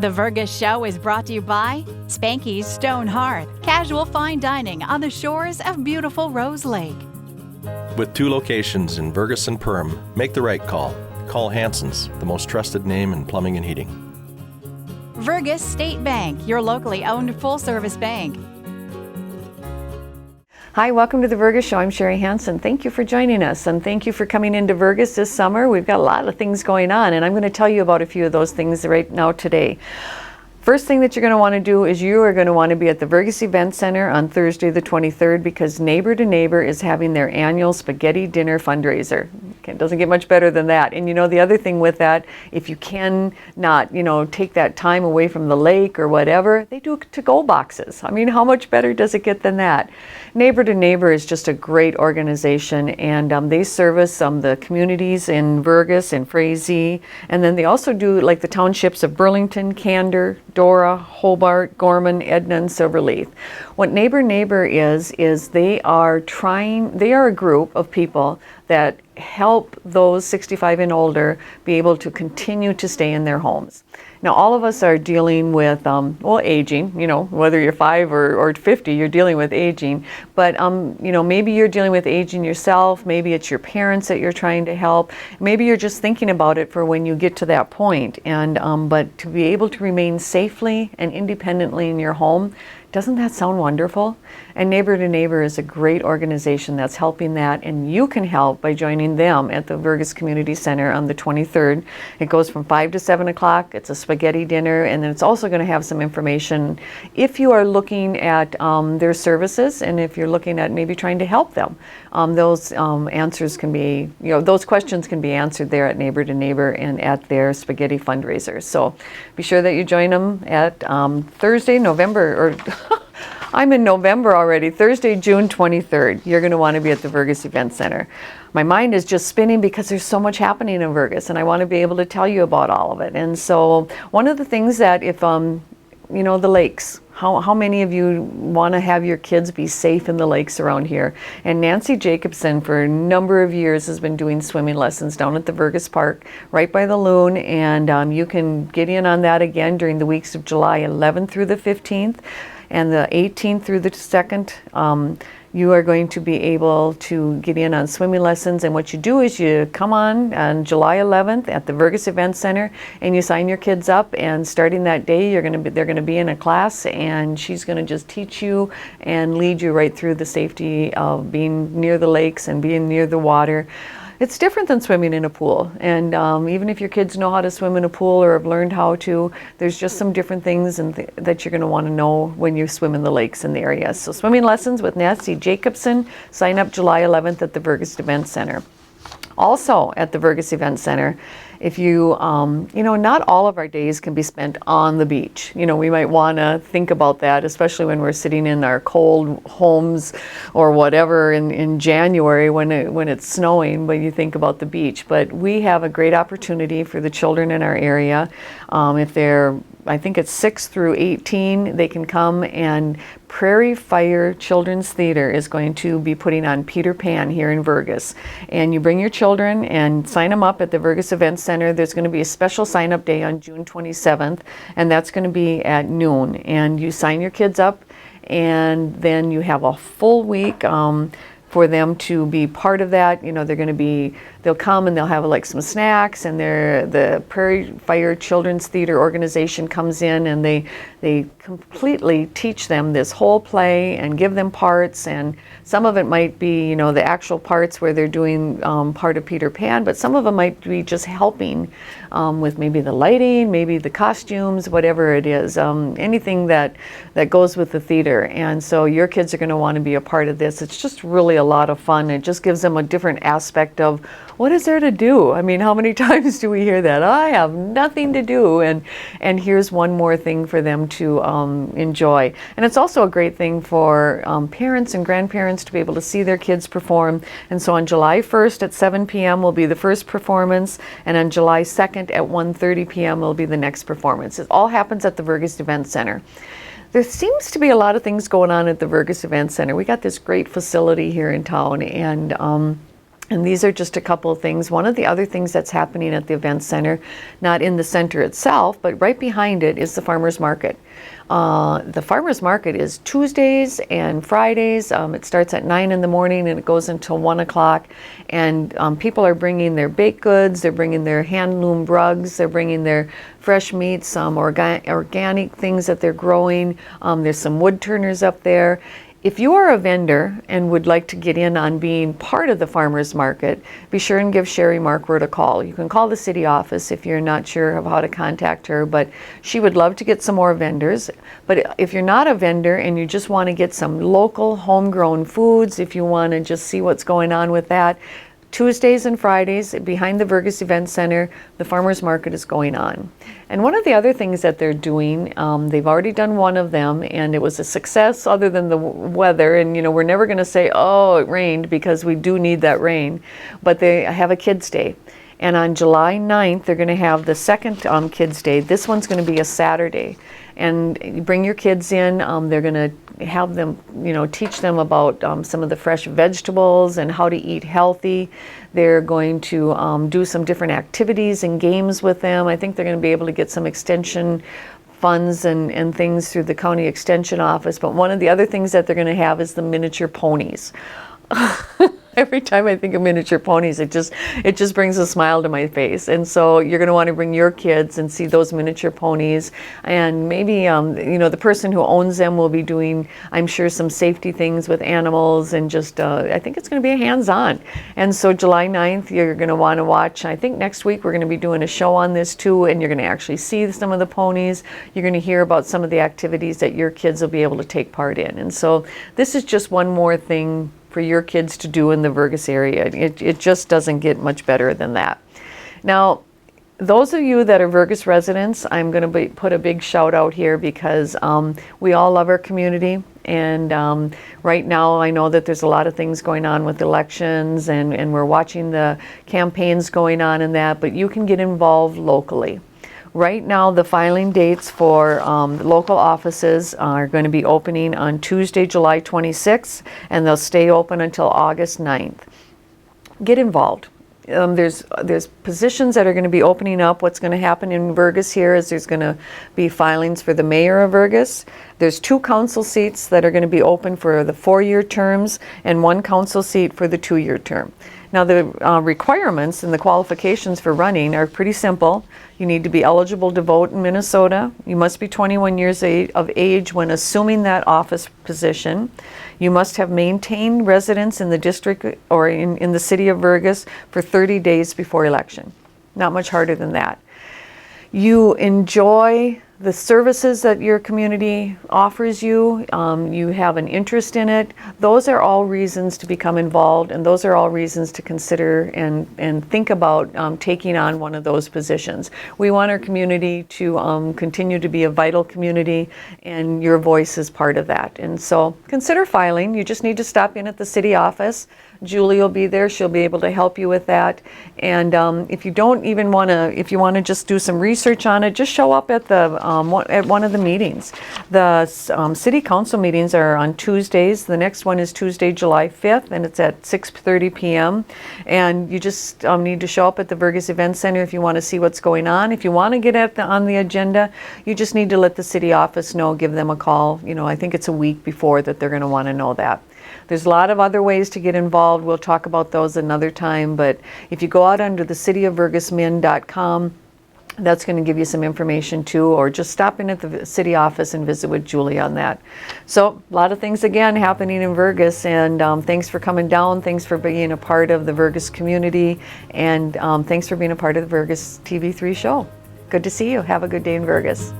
The Vergas Show is brought to you by Spanky's Stone Hearth, casual fine dining on the shores of beautiful Rose Lake. With 2 locations in Vergas and Perham, make the right call. Call Hanson's, the most trusted name in plumbing and heating. Vergas State Bank, your locally owned full-service bank. Hi, welcome to the Vergas Show. I'm Sherry Hanson. Thank you for joining us, and thank you for coming into Vergas this summer. We've got a lot of things going on, and I'm going to tell you about a few of those things right now today. First thing that you're going to want to do is you are going to want to be at the Vergas Event Center on Thursday the 23rd because Neighbor to Neighbor is having their annual spaghetti dinner fundraiser. Okay, it doesn't get much better than that. And you know, the other thing with that, if you can not, take that time away from the lake or whatever, they do to-go boxes. I mean, how much better does it get than that? Neighbor to Neighbor is just a great organization, and they service the communities in Vergas and Frazee, and then they also do like the townships of Burlington, Candor, Dora, Hobart, Gorman, Edna, and Silverleaf. What Neighbor Neighbor is they are a group of people that help those 65 and older be able to continue to stay in their homes. Now, all of us are dealing with, aging, whether you're 5 or 50, you're dealing with aging. But, maybe you're dealing with aging yourself. Maybe it's your parents that you're trying to help. Maybe you're just thinking about it for when you get to that point. And, but to be able to remain safely and independently in your home, doesn't that sound wonderful? And Neighbor to Neighbor is a great organization that's helping that, and you can help by joining them at the Vergas Community Center on the 23rd. It goes from 5 to 7 o'clock. It's a spaghetti dinner, and then it's also going to have some information if you are looking at their services and if you're looking at maybe trying to help them. Those answers can be, those questions can be answered there at Neighbor to Neighbor and at their spaghetti fundraisers. So be sure that you join them at Thursday, I'm in November already. Thursday, June 23rd. You're going to want to be at the Vergas Event Center. My mind is just spinning because there's so much happening in Vergas, and I want to be able to tell you about all of it. And so one of the things that if, the lakes, how many of you want to have your kids be safe in the lakes around here? And Nancy Jacobson, for a number of years, has been doing swimming lessons down at the Vergas Park, right by the loon, and you can get in on that again during the weeks of July 11th through the 15th. And the 18th through the 2nd, you are going to be able to get in on swimming lessons. And what you do is you come on July 11th at the Vergas Event Center, and you sign your kids up. And starting that day, they're going to be in a class, and she's going to just teach you and lead you right through the safety of being near the lakes and being near the water. It's different than swimming in a pool, and even if your kids know how to swim in a pool or have learned how to, there's just some different things that you're going to want to know when you swim in the lakes in the area. So swimming lessons with Nancy Jacobson, sign up July 11th at the Vergas Event Center. Also at the Vergas Event Center, if you, not all of our days can be spent on the beach. We might want to think about that, especially when we're sitting in our cold homes or whatever in January when it's snowing, but you think about the beach. But we have a great opportunity for the children in our area. If they're, I think it's 6 through 18, they can come, and Prairie Fire Children's Theater is going to be putting on Peter Pan here in Vergas. And you bring your children and sign them up at the Vergas Event Center. There's going to be a special sign-up day on June 27th, and that's going to be at noon. And you sign your kids up, and then you have a full week for them to be part of that. They'll come and they'll have like some snacks, and the Prairie Fire Children's Theater organization comes in and they completely teach them this whole play and give them parts, and some of it might be, the actual parts where they're doing part of Peter Pan, but some of them might be just helping with maybe the lighting, maybe the costumes, whatever it is, anything that goes with the theater. And so your kids are going to want to be a part of this. It's just really a lot of fun. It just gives them a different aspect of what is there to do? I mean, how many times do we hear that? I have nothing to do, and here's one more thing for them to enjoy. And it's also a great thing for parents and grandparents to be able to see their kids perform. And so on July 1st at 7 p.m. will be the first performance, and on July 2nd at 1:30 p.m. will be the next performance. It all happens at the Vergas Event Center. There seems to be a lot of things going on at the Vergas Event Center. We got this great facility here in town, and And these are just a couple of things. One of the other things that's happening at the event center, not in the center itself, but right behind it, is the farmers market. The farmers market is Tuesdays and Fridays. It starts at 9 in the morning and it goes until 1 o'clock. And people are bringing their baked goods, they're bringing their hand-loomed rugs, they're bringing their fresh meats, some organic things that they're growing. There's some wood turners up there. If you are a vendor and would like to get in on being part of the farmers market, be sure and give Sherry Markworth a call. You can call the city office if you're not sure of how to contact her, but she would love to get some more vendors. But if you're not a vendor and you just want to get some local homegrown foods, if you want to just see what's going on with that, Tuesdays and Fridays behind the Vergas Event Center, the farmers market is going on. And one of the other things that they're doing, they've already done one of them and it was a success other than the weather. And you know, we're never going to say, oh, it rained, because we do need that rain. But they have a kids' day. And on July 9th, they're going to have the second kids' day. This one's going to be a Saturday. And you bring your kids in, they're going to have them, you know, teach them about some of the fresh vegetables and how to eat healthy. They're going to do some different activities and games with them. I think they're going to be able to get some extension funds and things through the county extension office. But one of the other things that they're going to have is the miniature ponies. Every time I think of miniature ponies, it just brings a smile to my face. And so you're going to want to bring your kids and see those miniature ponies. And maybe, you know, the person who owns them will be doing, I'm sure, some safety things with animals and just, I think it's going to be a hands-on. And so July 9th, you're going to want to watch. I think next week we're going to be doing a show on this too, and you're going to actually see some of the ponies. You're going to hear about some of the activities that your kids will be able to take part in. And so this is just one more thing for your kids to do in the Vergas area. It just doesn't get much better than that. Now, those of you that are Vergas residents, I'm going to put a big shout out here because we all love our community. And right now I know that there's a lot of things going on with elections and we're watching the campaigns going on in that, but you can get involved locally. Right now, the filing dates for the local offices are going to be opening on Tuesday, July 26th, and they'll stay open until August 9th. Get involved. There's positions that are going to be opening up. What's going to happen in Vergas here is there's going to be filings for the mayor of Vergas. There's 2 council seats that are going to be open for the 4-year terms and 1 council seat for the 2-year term. Now the requirements and the qualifications for running are pretty simple. You need to be eligible to vote in Minnesota. You must be 21 years of age when assuming that office position. You must have maintained residence in the district or in the city of Vergas for 30 days before election. Not much harder than that. You enjoy the services that your community offers you, you have an interest in it. Those are all reasons to become involved, and those are all reasons to consider and think about taking on one of those positions. We want our community to continue to be a vital community, and your voice is part of that. And so consider filing. You just need to stop in at the city office. Julie will be there. She'll be able to help you with that. And if you don't even want to, if you want to just do some research on it, just show up at the at one of the meetings. The city council meetings are on Tuesdays. The next one is Tuesday, July 5th, and it's at 6:30 p.m. And you just need to show up at the Vergas Event Center if you want to see what's going on. If you want to get on the agenda, you just need to let the city office know, give them a call. You know, I think it's a week before that they're going to want to know that. There's a lot of other ways to get involved. We'll talk about those another time, but if you go out under the cityofvergasmin.com, that's going to give you some information too, or just stop in at the city office and visit with Julie on that. So a lot of things again happening in Vergas, and thanks for coming down. Thanks for being a part of the Vergas community, and thanks for being a part of the Vergas TV3 show. Good to see you. Have a good day in Vergas.